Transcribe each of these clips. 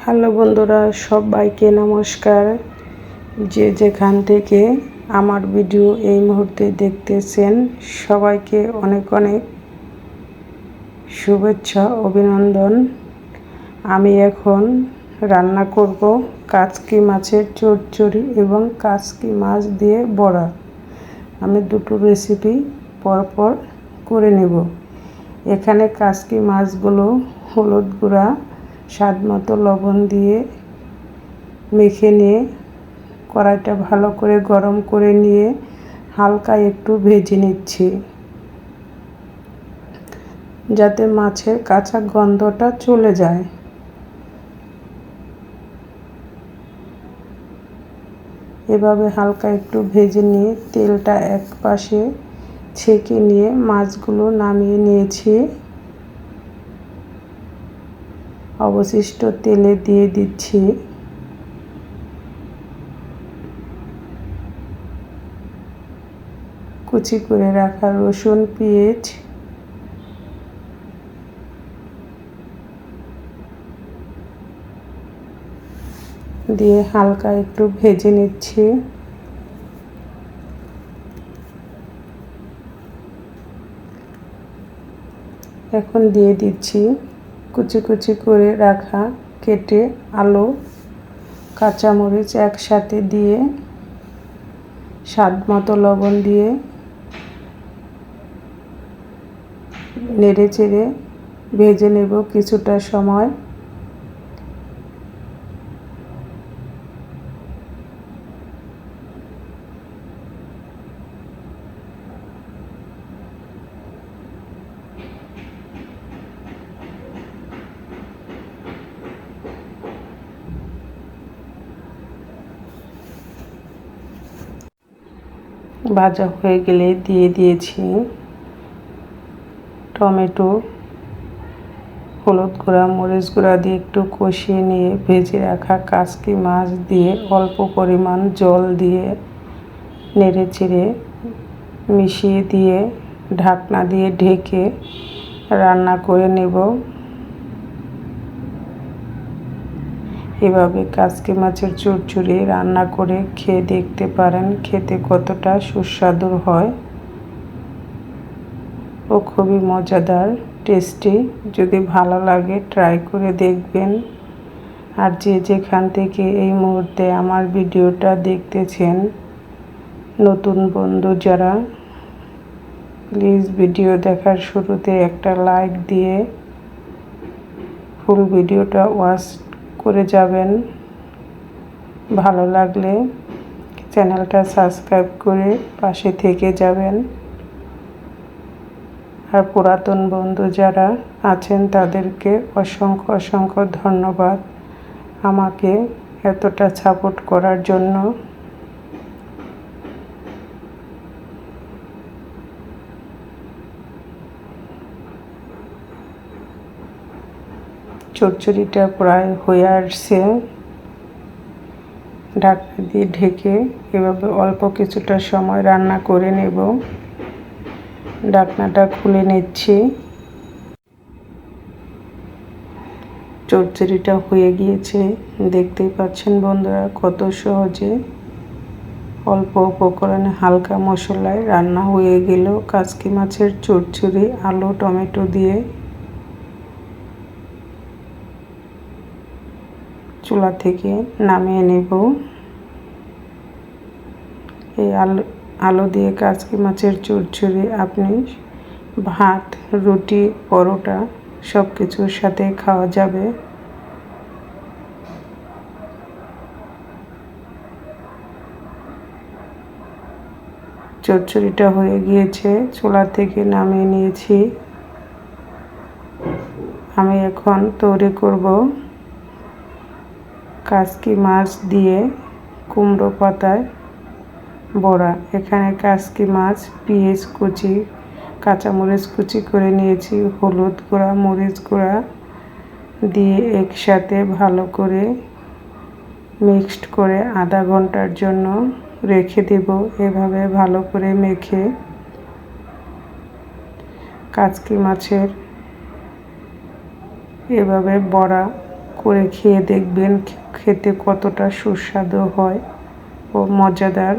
Hello বন্ধুরা, সবাইকে নমস্কার। যে যেখান থেকে আমার ভিডিও এই মুহূর্তে দেখতেছেন সবাইকে অনেক অনেক শুভেচ্ছা অভিনন্দন। আমি এখন রান্না করব কাচকি মাছের চচ্চড়ি এবং কাচকি মাছ দিয়ে বড়া। আমি দুটো রেসিপি পরপর করে নেব। এখানে কাচকি মাছগুলো হলুদ গুঁড়া, স্বাদ মতো লবণ দিয়ে মেখে নিয়ে কড়াইটা ভালো করে গরম করে নিয়ে হালকা একটু ভেজে নিচ্ছি, যাতে মাছের কাঁচা গন্ধটা চলে যায়। এভাবে হালকা একটু ভেজে নিয়ে তেলটা এক পাশে ছেঁকে নিয়ে মাছগুলো নামিয়ে নিয়েছি। অবশিষ্ট তেলে দিয়ে দিচ্ছি কুচি করে রাখা রসুন, পেঁয়াজ, দিয়ে হালকা একটু ভেজে নিচ্ছি। এখন দিয়ে দিচ্ছি কুচি কুচি করে রাখা কেটে আলু, কাঁচামরিচ একসাথে দিয়ে স্বাদ মতো লবণ দিয়ে নেড়ে চেড়ে ভেজে নেব কিছুটা সময়। ভাজা হয়ে গেলে দিয়ে দিয়েছি টমেটো, হলুদ গুঁড়া, মরিচ গুঁড়া দিয়ে একটু কষিয়ে নিয়ে ভেজে রাখা কাচকি মাছ দিয়ে অল্প পরিমাণ জল দিয়ে নেড়ে চেড়ে মিশিয়ে দিয়ে ঢাকনা দিয়ে ঢেকে রান্না করে নেব। এভাবে কাচকি মাছের চচ্চড়ি রান্না করে খেয়ে দেখতে পারেন, খেতে কতটা সুস্বাদু হয় ও খুবই মজাদার, টেস্টি। যদি ভালো লাগে ট্রাই করে দেখবেন। আর যে যেখান থেকে এই মুহূর্তে আমার ভিডিওটা দেখতেছেন, নতুন বন্ধু যারা, প্লিজ ভিডিও দেখার শুরুতে একটা লাইক দিয়ে ফুল ভিডিওটা ওয়াচ করে যাবেন। ভালো লাগলে চ্যানেলটা সাবস্ক্রাইব করে পাশে থেকে যাবেন। আর পুরাতন বন্ধু যারা আছেন তাদেরকে অসংখ্য অসংখ্য ধন্যবাদ আমাকে এতটা সাপোর্ট করার জন্য। চচ্চড়িটা প্রায় হয়ে আসছে। ঢাকনা দিয়ে ঢেকে এভাবে অল্প কিছুটা সময় রান্না করে নেব। ঢাকনাটা খুলে নিচ্ছি। চচ্চড়িটা হয়ে গিয়েছে, দেখতেই পাচ্ছেন বন্ধুরা কত সহজে অল্প উপকরণে হালকা মশলায় রান্না হয়ে গেল কাচকি মাছের চচ্চড়ি আলু টমেটো দিয়ে। চুলা থেকে নামিয়ে নেব। এই আলু দিয়ে কাচকি মাছের চচ্চড়ি আপনি ভাত, রুটি, পরোটা সব কিছুর সাথে খাওয়া যাবে। চচ্চড়িটা হয়ে গিয়েছে, চুলা থেকে নামিয়ে নিয়েছি। আমি এখন তৈরি করব কাচকি মাছ দিয়ে কুমড়ো পাতায় বড়া। এখানে কাচকি মাছ, পেঁয়াজ কুচি, কাঁচামরিচ কুচি করে নিয়েছি, হলুদ গুঁড়া, মরিচ গুঁড়া দিয়ে একসাথে ভালো করে মিক্সড করে আধা ঘন্টার জন্য রেখে দেব। এভাবে ভালো করে মেখে কাচকি মাছের এভাবে বড়া করে খেয়ে দেখবেন খেতে কতটা সুস্বাদু হয় ও মজাদার।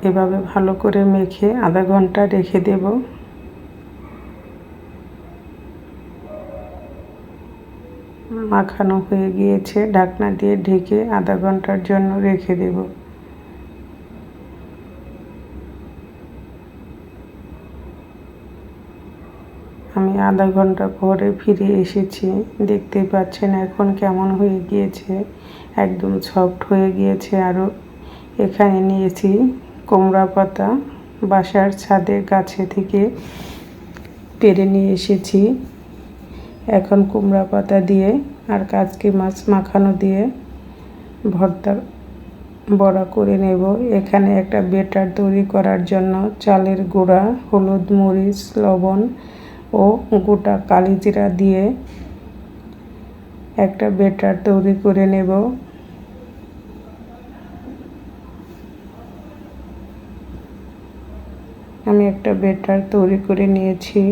এভাবে ভালো করে মেখে আধা ঘন্টা রেখে দেব। মাখানো হয়ে গিয়েছে, ঢাকনা দিয়ে ঢেকে আধা ঘন্টার জন্য রেখে দেব। আমি আধা ঘন্টা পরে ফিরে এসেছি, দেখতেই পাচ্ছেন এখন কেমন হয়ে গিয়েছে, একদম সফট হয়ে গিয়েছে। আরও এখানে নিয়েছি কুমড়া পাতা, বাসার ছাদের গাছে থেকে পেড়ে নিয়ে এসেছি। এখন কুমড়া পাতা দিয়ে আর কাচকি মাছ মাখানো দিয়ে ভর্তা বড়া করে নেব। এখানে একটা বেটার তৈরি করার জন্য চালের গুঁড়া, হলুদ, মরিচ, লবণ ও গোটা কালিজিরা দিয়ে একটা বেটার তৈরি করে নেব। আমি একটা বেটার তৈরি করে নিয়েছি।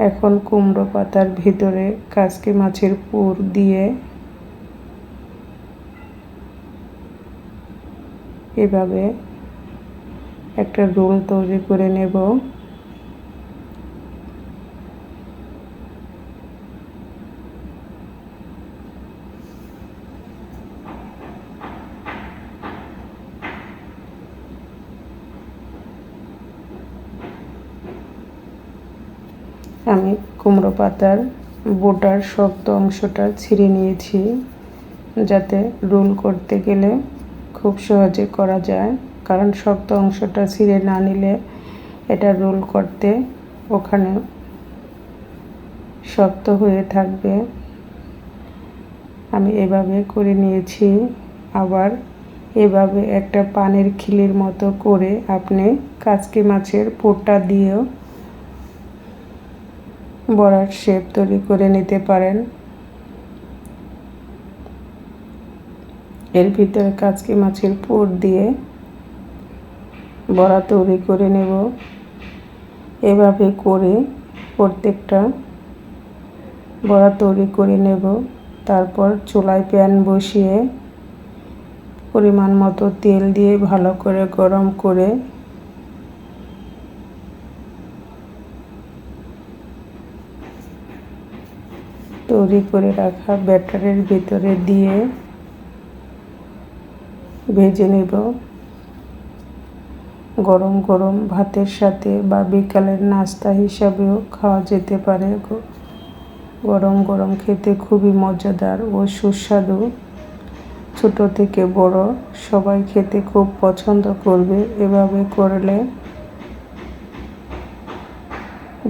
এখন কুমড়ো পাতার ভিতরে কাচকি মাছের পুর দিয়ে এভাবে একটা রোল তৈরি করে নেব। আমি কুমড়ো পাতার বোটার শক্ত অংশটা ছিঁড়ে নিয়েছি, যাতে রোল করতে গেলে খুব সহজে করা যায়। কারণ শক্ত অংশটা ছিঁড়ে না নিলে এটা রোল করতে ওখানে শক্ত হয়ে থাকবে। আমি এভাবে করে নিয়েছি। আবার এভাবে একটা পানের খিলির মতো করে আপনি কাচকি মাছের পুরটা দিয়েও বড়ার শেপ তৈরি করে নিতে পারেন। এর ভিতরে কাচকি মাছের পুর দিয়ে বড়া তৈরি করে নেব। এভাবে করে প্রত্যেকটা বড়া তৈরি করে নেব। তারপর চুলায় প্যান বসিয়ে পরিমাণ মতো তেল দিয়ে ভালো করে গরম করে তৈরি করে রাখা ব্যাটারের ভিতরে দিয়ে ভেজে নেব। গরম গরম ভাতের সাথে বা বিকালের নাস্তা হিসাবেও খাওয়া যেতে পারে। গরম গরম খেতে খুবই মজাদার ও সুস্বাদু। ছোট থেকে বড় সবাই খেতে খুব পছন্দ করবে এভাবে করলে।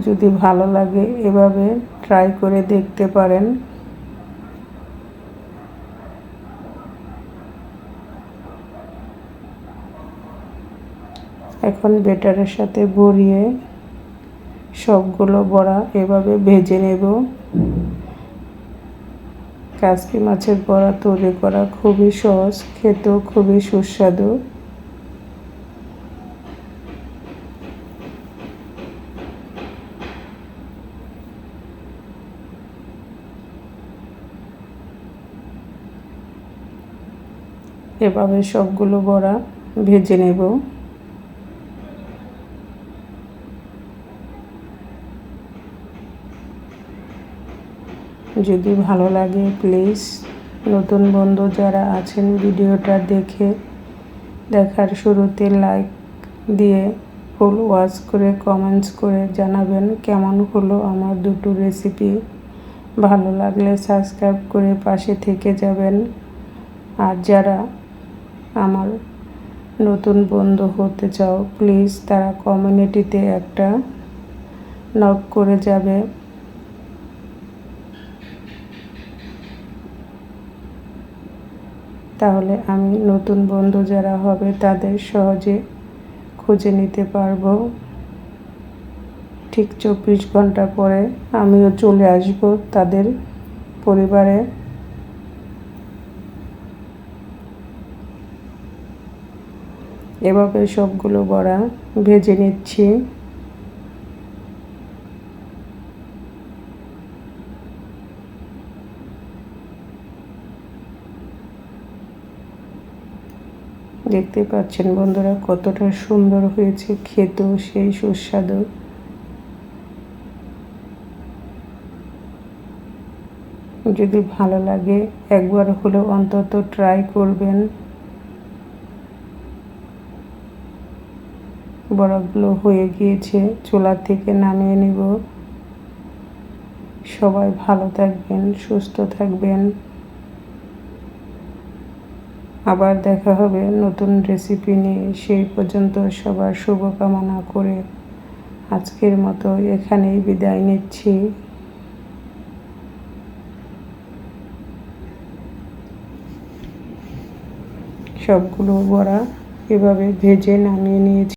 যদি ভালো লাগে এভাবে ট্রাই করে দেখতে পারেন। এখন বেটারের সাথে ভরিয়ে সবগুলো বড়া এভাবে ভেজে নেব। কাচকি মাছের বড়া তৈরি করা খুবই সহজ, খেতেও খুবই সুস্বাদু। এভাবে সবগুলো বড়া ভেজে নেব। যদি ভালো লাগে প্লিজ নতুন বন্ধু যারা আছেন ভিডিওটা দেখার শুরুতে লাইক দিয়ে ফুল ওয়াচ করে কমেন্টস করে জানাবেন কেমন হলো আমার দুটো রেসিপি। ভালো লাগলে সাবস্ক্রাইব করে পাশে থেকে যাবেন। আর যারা আমার নতুন বন্ধু হতে চাও প্লিজ তারা কমিউনিটিতে একটা নক করে যাবে। তাহলে আমি নতুন বন্ধু যারা হবে তাদের সহজে খুঁজে নিতে পারবো। ঠিক 24 ঘন্টা পরে আমিও চলে আসব তাদের পরিবারে। এভাবে সবগুলো বড়া ভেজে নিচ্ছি। দেখতে পাচ্ছেন বন্ধুরা কতটা সুন্দর হয়েছে, খেতেও সেই সুস্বাদু। যদি ভালো লাগে একবার হলেও অন্তত ট্রাই করবেন। বড়াগুলো হয়ে গিয়েছে, চুলা থেকে নামিয়ে নিব। সবাই ভালো থাকবেন, সুস্থ থাকবেন। আবার দেখা হবে নতুন রেসিপি নিয়ে। সেই পর্যন্ত সবার শুভকামনা করে আজকের মতো এখানেই বিদায় নিচ্ছি। সবগুলো বড়া এভাবে ভেজে নামিয়ে নিয়েছি।